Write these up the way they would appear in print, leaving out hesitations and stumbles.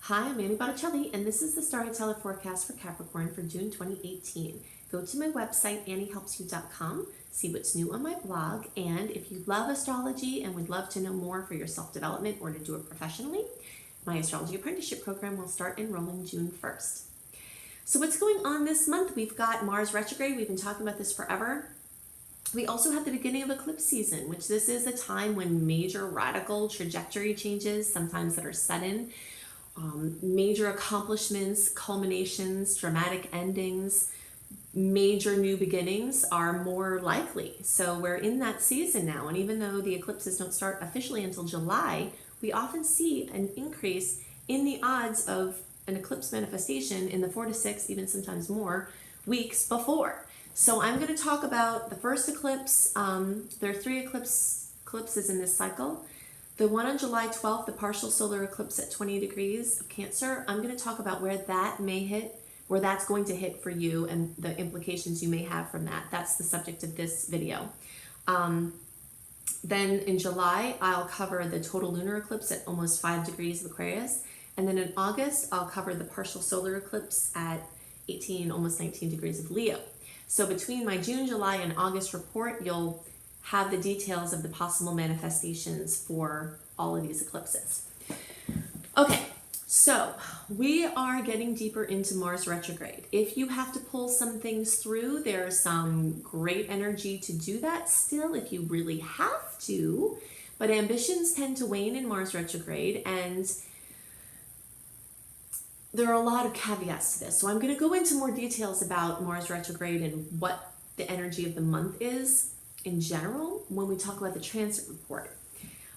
Hi, I'm Annie Botticelli, and this is the Storyteller Forecast for Capricorn for June 2018. Go to my website, anniehelpsyou.com, see what's new on my blog, and if you love astrology and would love to know more for your self-development or to do it professionally, my Astrology Apprenticeship program will start enrolling June 1st. So what's going on this month? We've got Mars retrograde. We've been talking about this forever. We also have the beginning of eclipse season, which this is a time when major radical trajectory changes, sometimes that are sudden, major accomplishments, culminations, dramatic endings, major new beginnings are more likely. So we're in that season now, and even though the eclipses don't start officially until July, we often see an increase in the odds of an eclipse manifestation in the 4 to 6, even sometimes more, weeks before. So I'm going to talk about the first eclipse. There are 3 eclipses in this cycle. The one on July 12th, the partial solar eclipse at 20 degrees of Cancer, I'm going to talk about where that may hit, where that's going to hit for you and the implications you may have from that. That's the subject of this video. Then in July, I'll cover the total lunar eclipse at almost 5 degrees of Aquarius. And then in August, I'll cover the partial solar eclipse at 18, almost 19 degrees of Leo. So between my June, July, and August report, you'll have the details of the possible manifestations for all of these eclipses. Okay, so we are getting deeper into Mars retrograde. If you have to pull some things through, there's some great energy to do that still if you really have to, but ambitions tend to wane in Mars retrograde, and there are a lot of caveats to this. So I'm going to go into more details about Mars retrograde and what the energy of the month is in general when we talk about the transit report.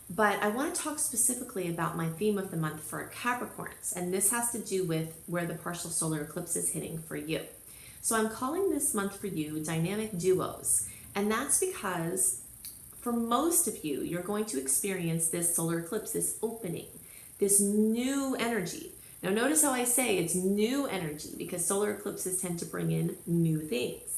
But I want to talk specifically about my theme of the month for Capricorns, and this has to do with where the partial solar eclipse is hitting for you. So I'm calling this month for you Dynamic Duos, and that's because for most of you, you're going to experience this solar eclipse, this opening, this new energy. Now notice how I say it's new energy because solar eclipses tend to bring in new things.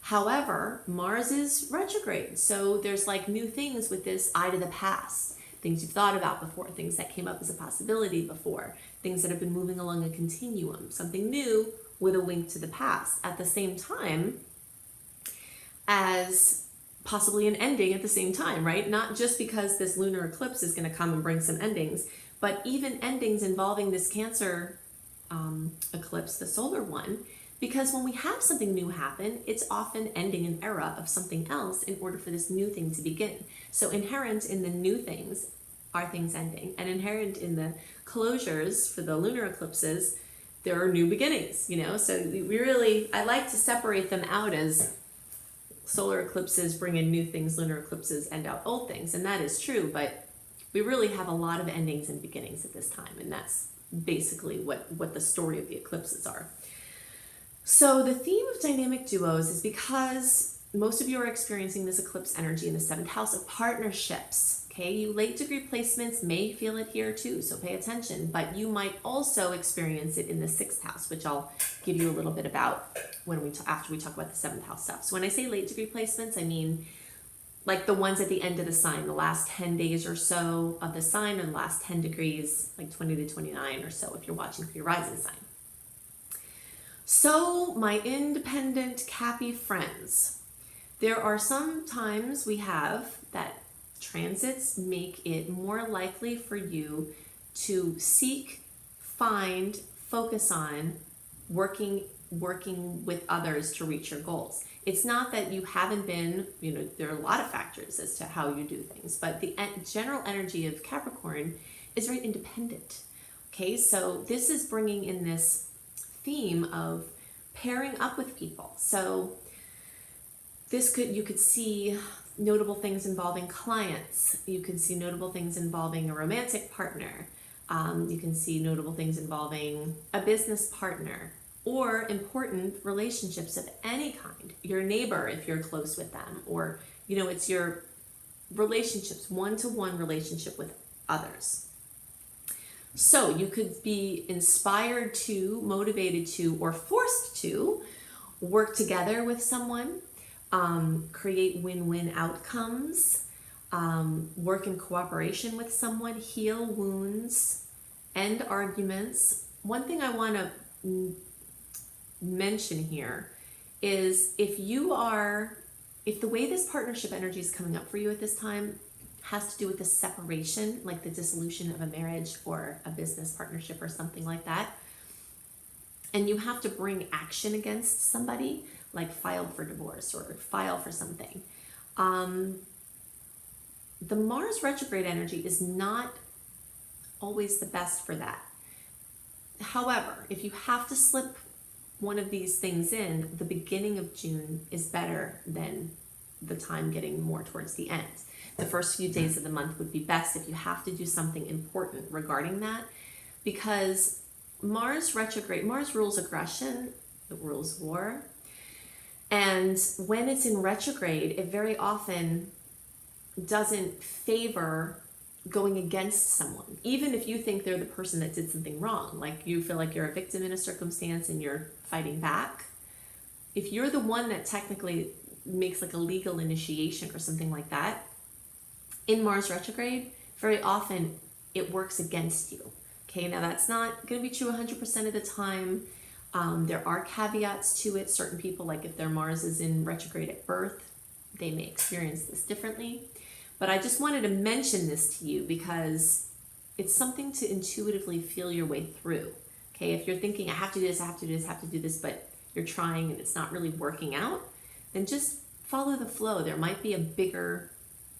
However, Mars is retrograde, so there's like new things with this eye to the past, things you've thought about before, things that came up as a possibility before, things that have been moving along a continuum, something new with a wink to the past at the same time as possibly an ending at the same time, right? Not just because this lunar eclipse is going to come and bring some endings, but even endings involving this Cancer eclipse, the solar one, because when we have something new happen, it's often ending an era of something else in order for this new thing to begin. So inherent in the new things are things ending, and inherent in the closures for the lunar eclipses, there are new beginnings, you know? So I like to separate them out as solar eclipses bring in new things, lunar eclipses end out old things, and that is true, but we really have a lot of endings and beginnings at this time, and that's basically what the story of the eclipses are. So the theme of dynamic duos is because most of you are experiencing this eclipse energy in the 7th house of partnerships. Okay, you late degree placements may feel it here too, so pay attention, but you might also experience it in the 6th house, which I'll give you a little bit about after we talk about the 7th house stuff. So when I say late degree placements, I mean like the ones at the end of the sign, the last 10 days or so of the sign, or the last 10 degrees, like 20 to 29 or so if you're watching for your rising sign. So my independent Cappy friends, there are some times we have that transits make it more likely for you to seek, find, focus on working with others to reach your goals. It's not that you haven't been, there are a lot of factors as to how you do things, but the general energy of Capricorn is very independent. Okay, so this is bringing in this theme of pairing up with people. So you could see notable things involving clients. You can see notable things involving a romantic partner. You can see notable things involving a business partner or important relationships of any kind. Your neighbor, if you're close with them, or, it's your relationships, one-to-one relationship with others. So you could be inspired to, motivated to, or forced to work together with someone, create win-win outcomes, work in cooperation with someone, heal wounds, end arguments. One thing I want to mention here is if the way this partnership energy is coming up for you at this time has to do with the separation, like the dissolution of a marriage or a business partnership or something like that, and you have to bring action against somebody, like file for divorce or file for something, the Mars retrograde energy is not always the best for that. However, if you have to slip one of these things in, the beginning of June is better than the time getting more towards the end. The first few days of the month would be best if you have to do something important regarding that, because Mars retrograde, Mars rules aggression, it rules war, and when it's in retrograde, it very often doesn't favor going against someone, even if you think they're the person that did something wrong, like you feel like you're a victim in a circumstance and you're fighting back. If you're the one that technically makes like a legal initiation or something like that, in Mars retrograde, very often it works against you. Okay, now that's not going to be true 100% of the time. There are caveats to it. Certain people, like if their Mars is in retrograde at birth, they may experience this differently. But I just wanted to mention this to you because it's something to intuitively feel your way through. Okay, if you're thinking, I have to do this, I have to do this, I have to do this, but you're trying and it's not really working out, then just follow the flow. There might be a bigger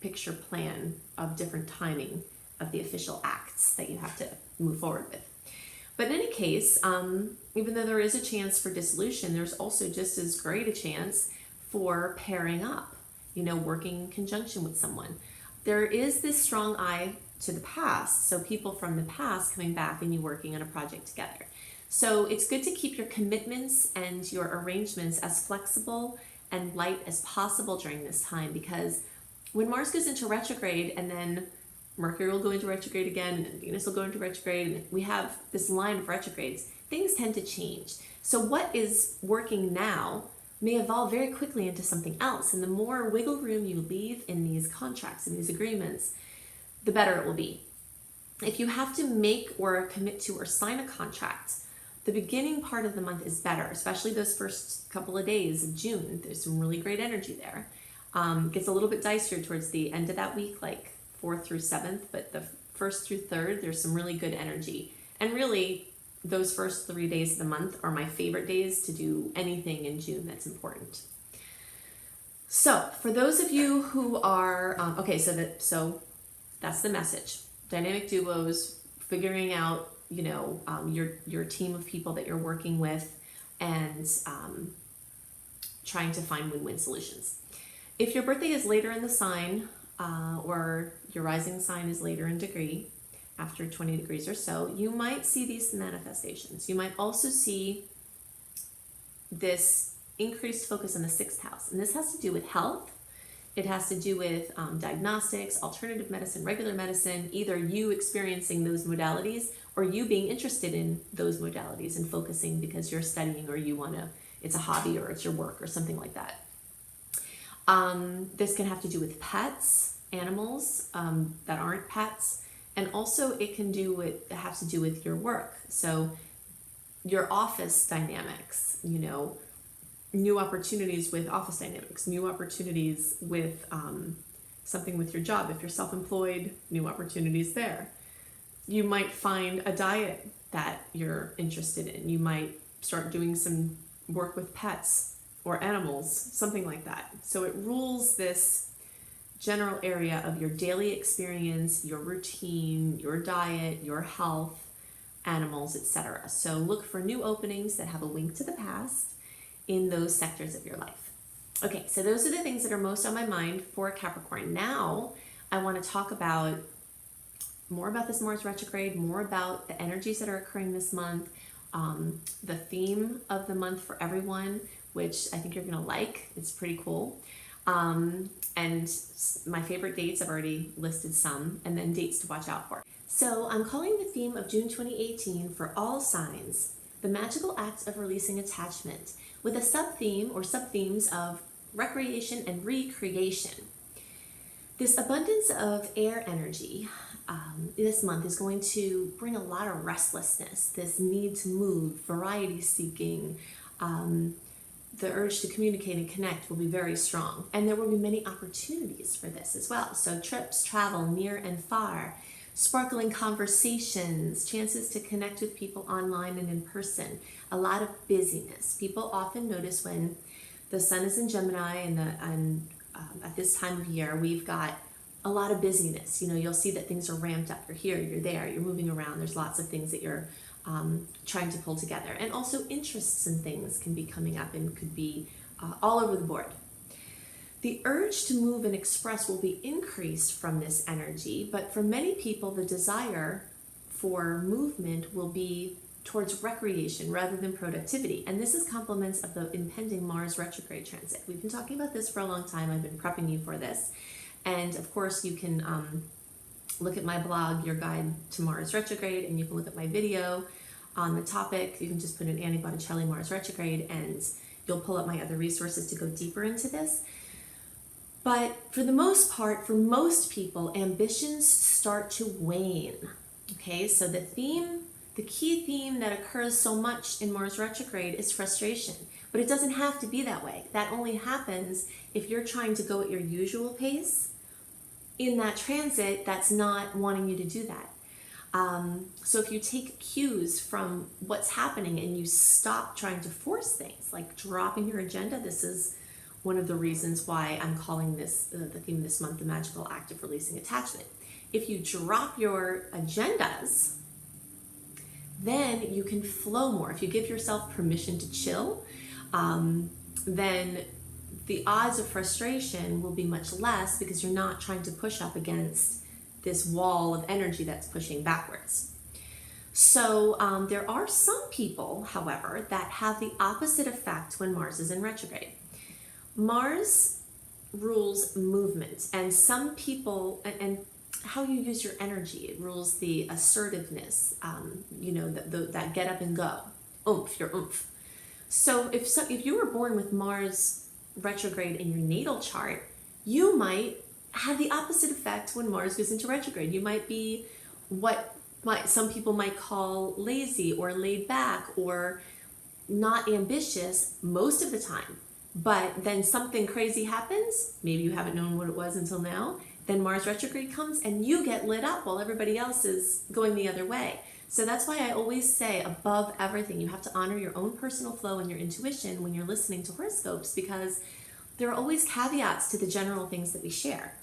picture plan of different timing of the official acts that you have to move forward with. But in any case, even though there is a chance for dissolution, there's also just as great a chance for pairing up, working in conjunction with someone. There is this strong eye to the past, so people from the past coming back and you working on a project together. So it's good to keep your commitments and your arrangements as flexible and light as possible during this time, because when Mars goes into retrograde and then Mercury will go into retrograde again and then Venus will go into retrograde and we have this line of retrogrades, things tend to change. So what is working now may evolve very quickly into something else, and the more wiggle room you leave in these contracts and these agreements, the better it will be. If you have to make or commit to or sign a contract, the beginning part of the month is better, especially those first couple of days of June. There's some really great energy there. Gets a little bit dicier towards the end of that week, like 4th through 7th, but the 1st through 3rd, there's some really good energy. And really, those first 3 days of the month are my favorite days to do anything in June that's important. So for those of you who are, so that's the message. Dynamic duos, figuring out, your team of people that you're working with, and trying to find win-win solutions. If your birthday is later in the sign, or your rising sign is later in degree, after 20 degrees or so, you might see these manifestations. You might also see this increased focus on the 6th house. And this has to do with health. It has to do with diagnostics, alternative medicine, regular medicine, either you experiencing those modalities or you being interested in those modalities and focusing because you're studying or it's a hobby or it's your work or something like that. This can have to do with pets, animals that aren't pets. And also it has to do with your work. So your office dynamics, new opportunities with office dynamics, new opportunities with something with your job. If you're self-employed, new opportunities there. You might find a diet that you're interested in. You might start doing some work with pets or animals, something like that. So it rules this general area of your daily experience, your routine, your diet, your health, animals, etc. So look for new openings that have a wink to the past in those sectors of your life. Okay, so those are the things that are most on my mind for Capricorn. Now, I want to talk more about this Mars retrograde, more about the energies that are occurring this month, the theme of the month for everyone, which I think you're going to like. It's pretty cool. And my favorite dates, I've already listed some, and then dates to watch out for. So I'm calling the theme of June 2018 for all signs, the magical act of releasing attachment, with a sub-theme or sub-themes of recreation and recreation. This abundance of air energy this month is going to bring a lot of restlessness, this need to move, variety seeking, the urge to communicate and connect will be very strong. And there will be many opportunities for this as well. So trips, travel, near and far, sparkling conversations, chances to connect with people online and in person, a lot of busyness. People often notice when the sun is in Gemini and at this time of year, we've got a lot of busyness. You'll see that things are ramped up. You're here, you're there, you're moving around. There's lots of things that you're trying to pull together. And also interests and things can be coming up and could be all over the board. The urge to move and express will be increased from this energy, but for many people, the desire for movement will be towards recreation rather than productivity. And this is compliments of the impending Mars retrograde transit. We've been talking about this for a long time. I've been prepping you for this. And of course, you can look at my blog, Your Guide to Mars Retrograde, and you can look at my video on the topic. You can just put in Annie Botticelli Mars Retrograde, and you'll pull up my other resources to go deeper into this. But for the most part, for most people, ambitions start to wane. Okay, so the key theme that occurs so much in Mars retrograde is frustration. But it doesn't have to be that way. That only happens if you're trying to go at your usual pace. In that transit, that's not wanting you to do that. So if you take cues from what's happening and you stop trying to force things, like dropping your agenda, this is one of the reasons why I'm calling this, the theme this month, the magical act of releasing attachment. If you drop your agendas, then you can flow more. If you give yourself permission to chill, then the odds of frustration will be much less because you're not trying to push up against this wall of energy that's pushing backwards. So there are some people, however, that have the opposite effect when Mars is in retrograde. Mars rules movement, and some people, and how you use your energy, it rules the assertiveness, that get up and go, your oomph. So if you were born with Mars retrograde in your natal chart, you might have the opposite effect when Mars goes into retrograde. You might be what some people might call lazy or laid back or not ambitious most of the time. But then something crazy happens, maybe you haven't known what it was until now, then Mars retrograde comes and you get lit up while everybody else is going the other way. So that's why I always say, above everything, you have to honor your own personal flow and your intuition when you're listening to horoscopes, because there are always caveats to the general things that we share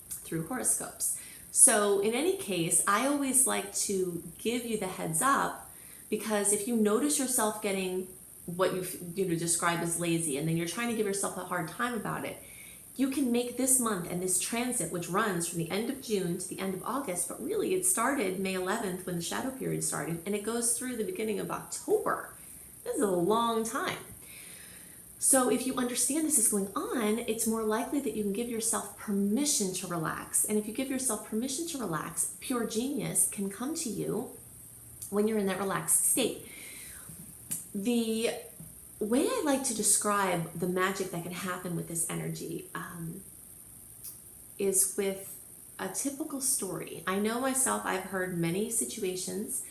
through horoscopes. So in any case, I always like to give you the heads up, because if you notice yourself getting what you describe as lazy, and then you're trying to give yourself a hard time about it, you can make this month and this transit, which runs from the end of June to the end of August, but really it started May 11th when the shadow period started, and it goes through the beginning of October. This is a long time. So if you understand this is going on, it's more likely that you can give yourself permission to relax. And if you give yourself permission to relax, pure genius can come to you when you're in that relaxed state. The way I like to describe the magic that can happen with this energy is with a typical story. I know myself, I've heard many situations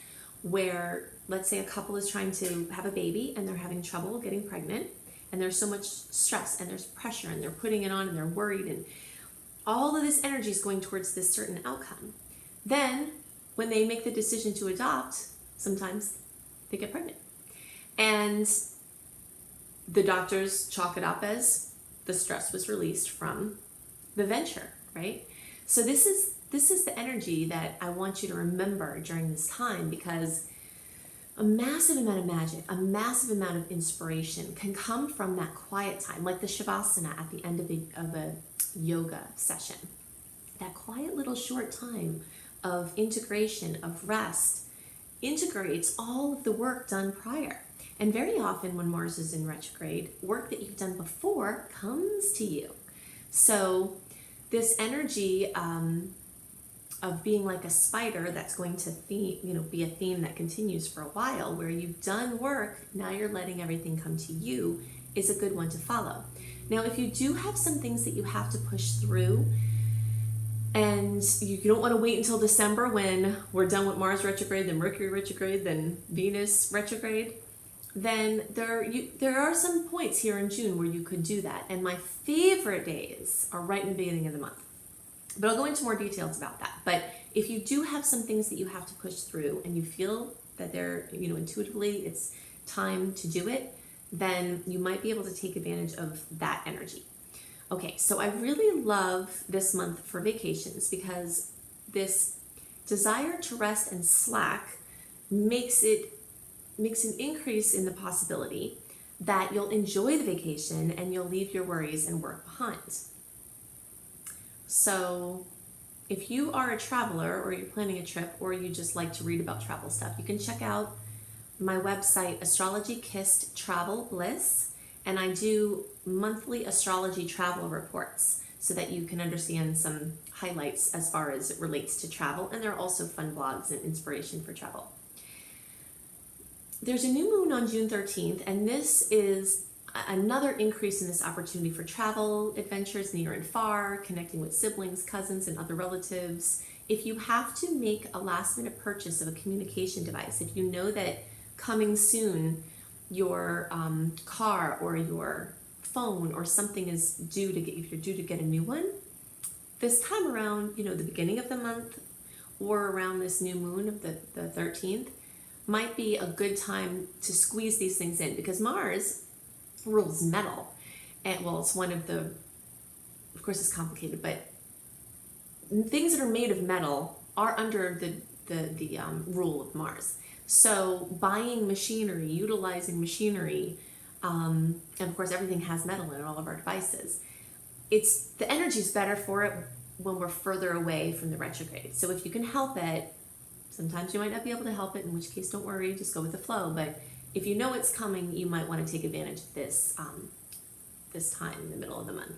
where, let's say a couple is trying to have a baby and they're having trouble getting pregnant, and there's so much stress and there's pressure and they're putting it on and they're worried, and all of this energy is going towards this certain outcome. Then when they make the decision to adopt, sometimes they get pregnant. And the doctors chalk it up as the stress was released from the venture, right? So this is the energy that I want you to remember during this time, because a massive amount of magic, a massive amount of inspiration can come from that quiet time, like the Shavasana at the end of a yoga session. That quiet little short time of integration, of rest, integrates all of the work done prior. And very often when Mars is in retrograde, work that you've done before comes to you. So this energy of being like a spider that's going to be a theme that continues for a while, where you've done work, now you're letting everything come to you, is a good one to follow. Now, if you do have some things that you have to push through, and you don't want to wait until December when we're done with Mars retrograde, then Mercury retrograde, then Venus retrograde, then there are some points here in June where you could do that. And my favorite days are right in the beginning of the month. But I'll go into more details about that. But if you do have some things that you have to push through and you feel that they're, intuitively it's time to do it, then you might be able to take advantage of that energy. Okay, so I really love this month for vacations because this desire to rest and slack makes an increase in the possibility that you'll enjoy the vacation and you'll leave your worries and work behind. So if you are a traveler or you're planning a trip or you just like to read about travel stuff, you can check out my website, Astrology Kissed Travel Bliss, and I do monthly astrology travel reports so that you can understand some highlights as far as it relates to travel, and there are also fun blogs and inspiration for travel. There's a new moon on June 13th, and this is another increase in this opportunity for travel, adventures near and far, connecting with siblings, cousins, and other relatives. If you have to make a last minute purchase of a communication device, if you know that coming soon your car or your phone or something is due to get, if you're due to get a new one, this time around, the beginning of the month or around this new moon of the 13th might be a good time to squeeze these things in, because Mars rules metal. And well, it's one of the, of course it's complicated, but things that are made of metal are under the rule of Mars. So buying machinery, utilizing machinery, and of course everything has metal in it, all of our devices. The energy is better for it when we're further away from the retrograde. So if you can help it, sometimes you might not be able to help it, in which case don't worry, just go with the flow. But if you know it's coming, you might want to take advantage of this this time in the middle of the month.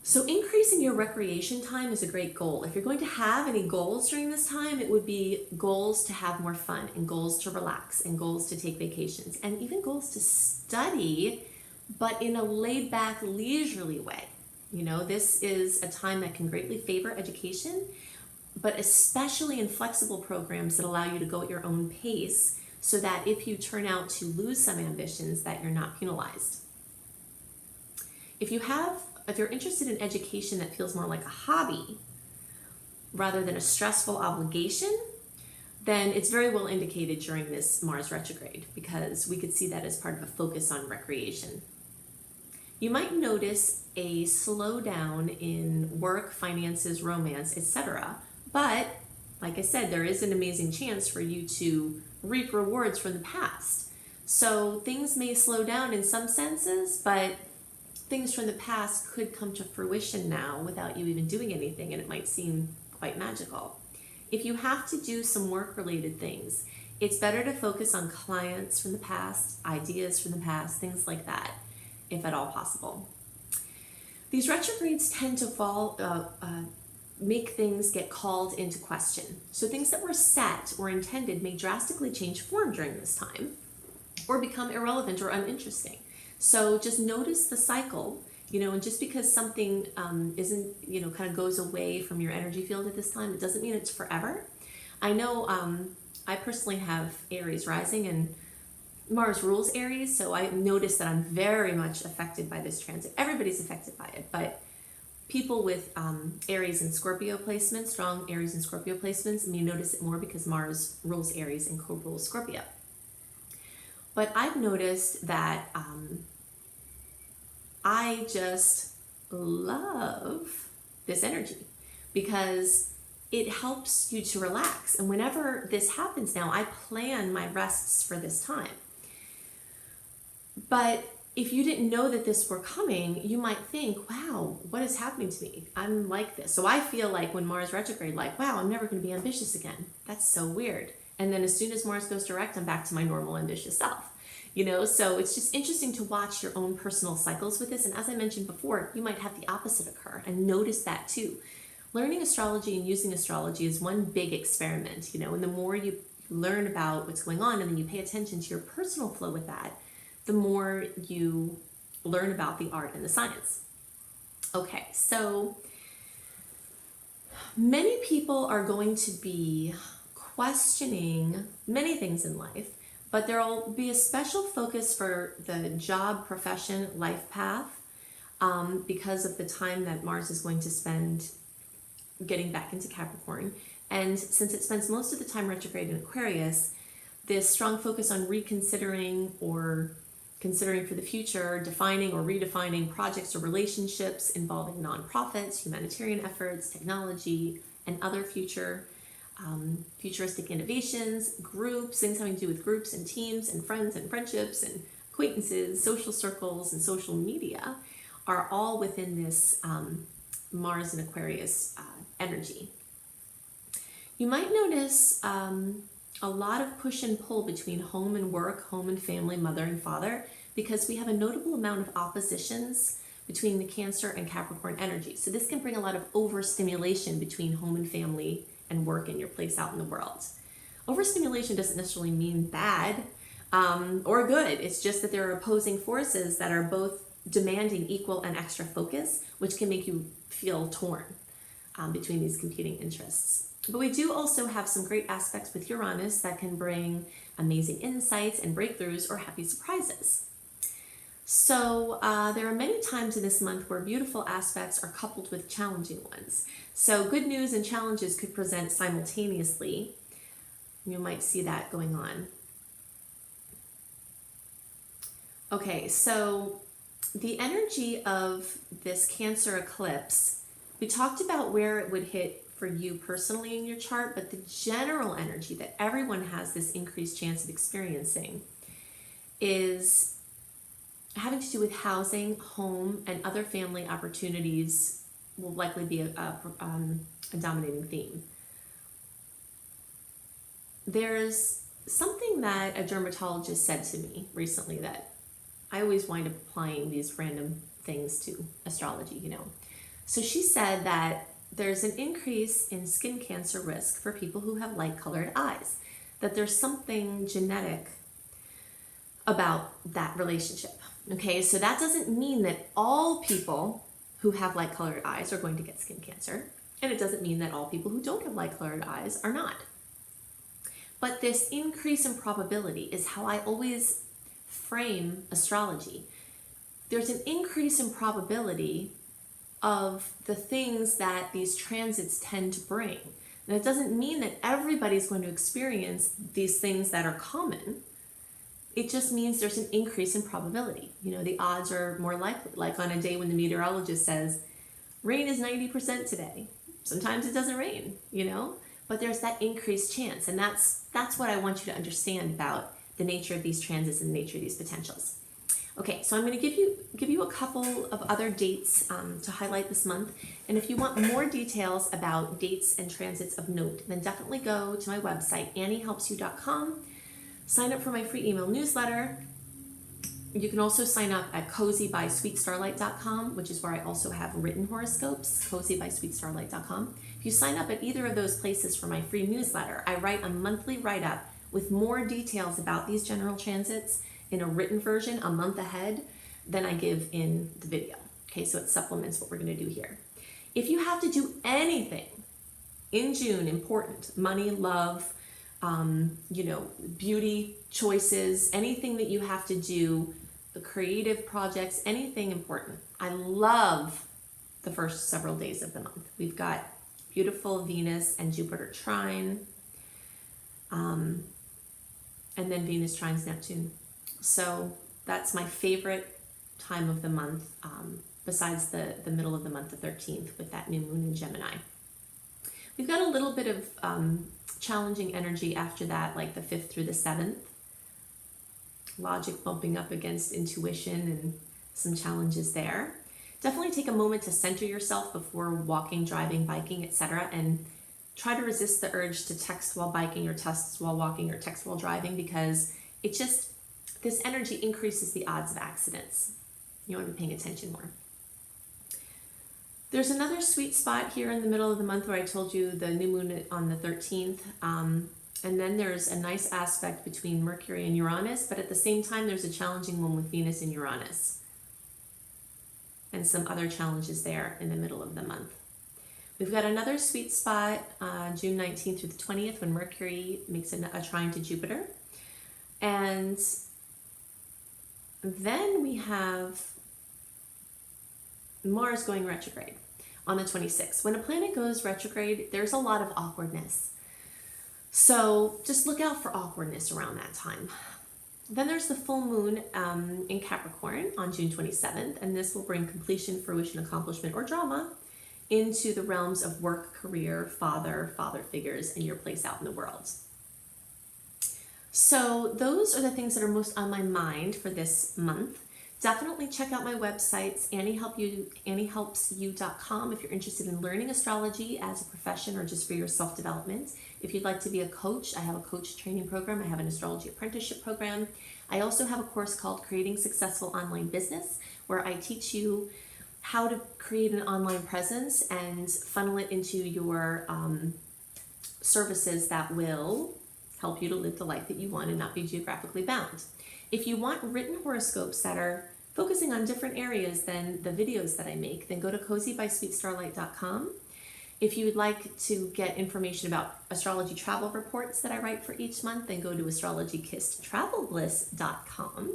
So increasing your recreation time is a great goal. If you're going to have any goals during this time, it would be goals to have more fun and goals to relax and goals to take vacations and even goals to study, but in a laid back, leisurely way. This is a time that can greatly favor education, but especially in flexible programs that allow you to go at your own pace so that if you turn out to lose some ambitions, that you're not penalized. If you're interested in education that feels more like a hobby rather than a stressful obligation, then it's very well indicated during this Mars retrograde, because we could see that as part of a focus on recreation. You might notice a slowdown in work, finances, romance, etc. But like I said, there is an amazing chance for you to reap rewards from the past. So things may slow down in some senses, but things from the past could come to fruition now without you even doing anything, and it might seem quite magical. If you have to do some work-related things, it's better to focus on clients from the past, ideas from the past, things like that, if at all possible. These retrogrades tend to make things get called into question. So things that were set or intended may drastically change form during this time or become irrelevant or uninteresting. So just notice the cycle, and just because something isn't, kind of goes away from your energy field at this time, it doesn't mean it's forever. I know I personally have Aries rising, and Mars rules Aries, so I notice that I'm very much affected by this transit. Everybody's affected by it, but people with Aries and Scorpio placements, strong Aries and Scorpio placements, you notice it more because Mars rules Aries and co-rules Scorpio. But I've noticed that I just love this energy because it helps you to relax. And whenever this happens now, I plan my rests for this time. But if you didn't know that this were coming, you might think, wow, what is happening to me? I'm like this. So I feel like when Mars retrograde, wow, I'm never going to be ambitious again. That's so weird. And then as soon as Mars goes direct, I'm back to my normal ambitious self. So it's just interesting to watch your own personal cycles with this. And as I mentioned before, you might have the opposite occur, and notice that too. Learning astrology and using astrology is one big experiment, and the more you learn about what's going on and then you pay attention to your personal flow with that, the more you learn about the art and the science. Okay, so Many people are going to be questioning many things in life, but there will be a special focus for the job, profession, life path, because of the time that Mars is going to spend getting back into Capricorn. And since it spends most of the time retrograde in Aquarius, this strong focus on reconsidering or considering for the future, defining or redefining projects or relationships involving nonprofits, humanitarian efforts, technology, and other futuristic innovations, groups, things having to do with groups and teams and friends and friendships and acquaintances, social circles, and social media are all within this Mars and Aquarius energy. You might notice a lot of push and pull between home and work, home and family, mother and father, because we have a notable amount of oppositions between the Cancer and Capricorn energy. So this can bring a lot of overstimulation between home and family and work and your place out in the world. Overstimulation doesn't necessarily mean bad or good. It's just that there are opposing forces that are both demanding equal and extra focus, which can make you feel torn between these competing interests. But we do also have some great aspects with Uranus that can bring amazing insights and breakthroughs or happy surprises. So there are many times in this month where beautiful aspects are coupled with challenging ones. So good news and challenges could present simultaneously. You might see that going on. Okay, so the energy of this Cancer eclipse, we talked about where it would hit for you personally in your chart, but the general energy that everyone has this increased chance of experiencing is having to do with housing, home, and other family opportunities will likely be a dominating theme. There's something that a dermatologist said to me recently that I always wind up applying these random things to astrology, you know. So she said that there's an increase in skin cancer risk for people who have light-colored eyes, that there's something genetic about that relationship. Okay, so that doesn't mean that all people who have light-colored eyes are going to get skin cancer, and it doesn't mean that all people who don't have light-colored eyes are not. But this increase in probability is how I always frame astrology. There's an increase in probability of the things that these transits tend to bring. And it doesn't mean that everybody's going to experience these things that are common. It just means there's an increase in probability. You know, the odds are more likely. Like on a day when the meteorologist says, rain is 90% today. Sometimes it doesn't rain, you know? But there's that increased chance. And that's what I want you to understand about the nature of these transits and the nature of these potentials. Okay, so I'm going to give you a couple of other dates to highlight this month. And if you want more details about dates and transits of note, then definitely go to my website, anniehelpsyou.com. Sign up for my free email newsletter. You can also sign up at cozybysweetstarlight.com, which is where I also have written horoscopes, cozybysweetstarlight.com. If you sign up at either of those places for my free newsletter, I write a monthly write-up with more details about these general transits in a written version a month ahead than I give in the video. Okay, so it supplements what we're going to do here. If you have to do anything in June, important, money, love, you know, beauty choices, anything that you have to do, the creative projects, anything important. I love the first several days of the month. We've got beautiful Venus and Jupiter trine, and then Venus trines Neptune. So that's my favorite time of the month, besides the middle of the month, the 13th, with that new moon in Gemini. We've got a little bit of challenging energy after that, like the 5th through the 7th. Logic bumping up against intuition and some challenges there. Definitely take a moment to center yourself before walking, driving, biking, etc. And try to resist the urge to text while biking or text while walking or text while driving, because it just, this energy increases the odds of accidents. You want to be paying attention more. There's another sweet spot here in the middle of the month where I told you the new moon on the 13th. And then there's a nice aspect between Mercury and Uranus, but at the same time, there's a challenging one with Venus and Uranus. And some other challenges there in the middle of the month. We've got another sweet spot, June 19th through the 20th, when Mercury makes a trine to Jupiter. And then we have Mars going retrograde on the 26th. When a planet goes retrograde, there's a lot of awkwardness. So just look out for awkwardness around that time. Then there's the full moon in Capricorn on June 27th, and this will bring completion, fruition, accomplishment, or drama into the realms of work, career, father figures, and your place out in the world. So those are the things that are most on my mind for this month. Definitely check out my websites, AnnieHelpsYou.com, if you're interested in learning astrology as a profession or just for your self-development. If you'd like to be a coach, I have a coach training program. I have an astrology apprenticeship program. I also have a course called Creating Successful Online Business, where I teach you how to create an online presence and funnel it into your services that will help you to live the life that you want and not be geographically bound. If you want written horoscopes that are focusing on different areas than the videos that I make, then go to cozybysweetstarlight.com. If you would like to get information about astrology travel reports that I write for each month, then go to astrologykissedtravelbliss.com.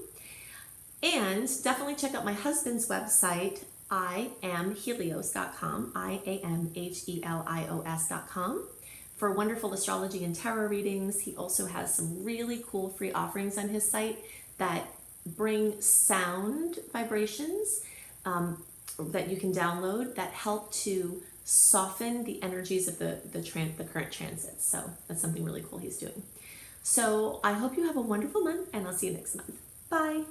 And definitely check out my husband's website, iamhelios.com, IAMHELIOS.com, for wonderful astrology and tarot readings. He also has some really cool free offerings on his site that bring sound vibrations that you can download that help to soften the energies of the current transits. So that's something really cool he's doing. So I hope you have a wonderful month, and I'll see you next month. Bye.